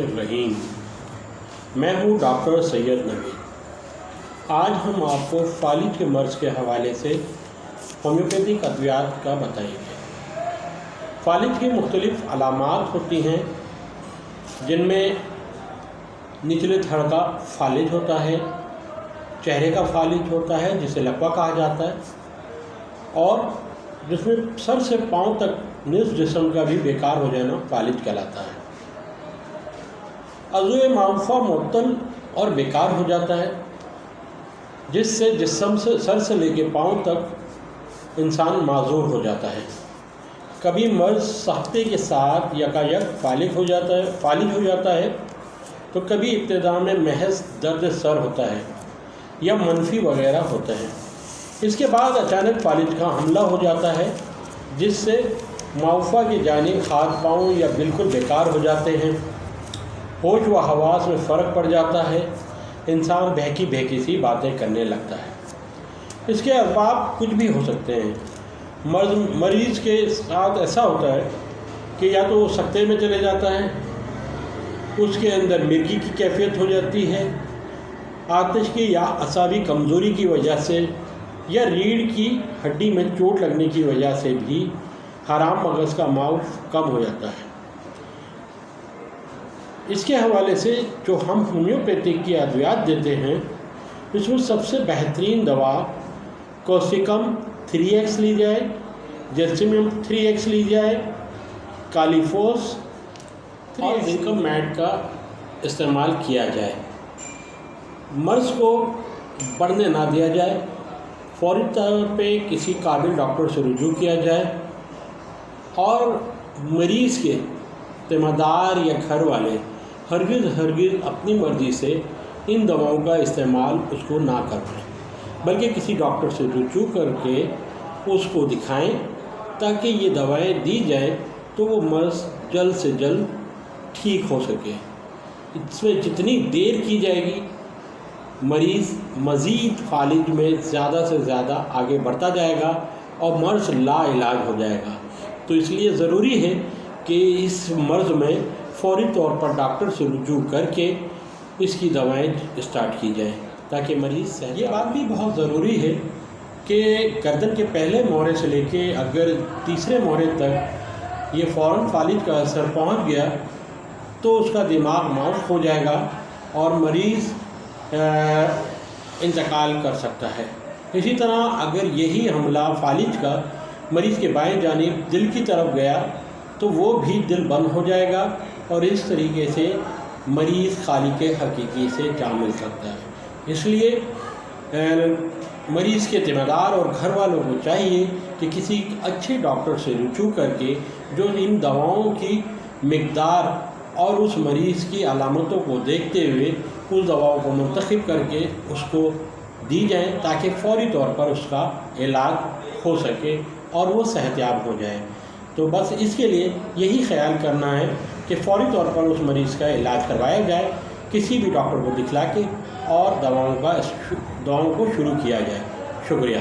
الرحمن الرحیم۔ میں ہوں ڈاکٹر سید نوید۔ آج ہم آپ کو فالج کے مرض کے حوالے سے ہومیوپیتھک ادویات کا بتائیں گے۔ فالج کی مختلف علامات ہوتی ہیں، جن میں نچلے تھڑ کا فالج ہوتا ہے، چہرے کا فالج ہوتا ہے جسے لکوہ کہا جاتا ہے، اور جس میں سر سے پاؤں تک نصف جسم کا بھی بیکار ہو جانا فالج کہلاتا ہے۔ عضو معروفہ معطل اور بیکار ہو جاتا ہے، جس سے جسم سے سر سے لے کے پاؤں تک انسان معذور ہو جاتا ہے۔ کبھی مرض سختی کے ساتھ یکایک فالج ہو جاتا ہے تو کبھی ابتدا میں محض درد سر ہوتا ہے یا منفی وغیرہ ہوتا ہے۔ اس کے بعد اچانک فالج کا حملہ ہو جاتا ہے، جس سے معافہ کی جانب ہاتھ پاؤں یا بالکل بیکار ہو جاتے ہیں، ہوش و حواس میں فرق پڑ جاتا ہے، انسان بہکی سی باتیں کرنے لگتا ہے۔ اس کے اسباب کچھ بھی ہو سکتے ہیں۔ مریض کے ساتھ ایسا ہوتا ہے کہ یا تو وہ سکتے میں چلے جاتا ہے، اس کے اندر مرگی کی کیفیت ہو جاتی ہے، آتش کی یا اعصابی کمزوری کی وجہ سے یا ریڑھ کی ہڈی میں چوٹ لگنے کی وجہ سے بھی حرام مغز کا معاف کم ہو جاتا ہے۔ اس کے حوالے سے جو ہم ہومیوپیتھک کی ادویات دیتے ہیں، اس میں سب سے بہترین دوا کوسیکم 3x لی جائے، جیسمیم 3x لی جائے، کالیفوس اور زنکم میٹ کا استعمال کیا جائے۔ مرض کو بڑھنے نہ دیا جائے، فوری طور پہ کسی قابل ڈاکٹر سے رجوع کیا جائے، اور مریض کے ذمہ دار یا گھر والے ہرگز اپنی مرضی سے ان دواؤں کا استعمال اس کو نہ کریں، بلکہ کسی ڈاکٹر سے رجوع کر کے اس کو دکھائیں تاکہ یہ دوائیں دی جائیں تو وہ مرض جلد سے جلد ٹھیک ہو سکے۔ اس میں جتنی دیر کی جائے گی، مریض مزید فالج میں زیادہ سے زیادہ آگے بڑھتا جائے گا اور مرض لا علاج ہو جائے گا۔ تو اس لیے ضروری ہے کہ اس مرض میں فوری طور پر ڈاکٹر سے رجوع کر کے اس کی دوائیں اسٹارٹ کی جائیں تاکہ مریض صحت۔ یہ بات بھی بہت ضروری ہے کہ گردن کے پہلے مہرے سے لے کے اگر تیسرے مہرے تک یہ فوراً فالج کا اثر پہنچ گیا تو اس کا دماغ معاف ہو جائے گا اور مریض انتقال کر سکتا ہے۔ اسی طرح اگر یہی حملہ فالج کا مریض کے بائیں جانب دل کی طرف گیا تو وہ بھی دل بند ہو جائے گا اور اس طریقے سے مریض خالق حقیقی سے جا مل سکتا ہے۔ اس لیے مریض کے ذمہ دار اور گھر والوں کو چاہیے کہ کسی اچھے ڈاکٹر سے رجوع کر کے جو ان دواؤں کی مقدار اور اس مریض کی علامتوں کو دیکھتے ہوئے اس دواؤں کو منتخب کر کے اس کو دی جائیں تاکہ فوری طور پر اس کا علاج ہو سکے اور وہ صحت یاب ہو جائے۔ تو بس اس کے لیے یہی خیال کرنا ہے کہ فوری طور پر اس مریض کا علاج کروایا جائے، کسی بھی ڈاکٹر کو دکھلا کے، اور دواؤں کو شروع کیا جائے۔ شکریہ۔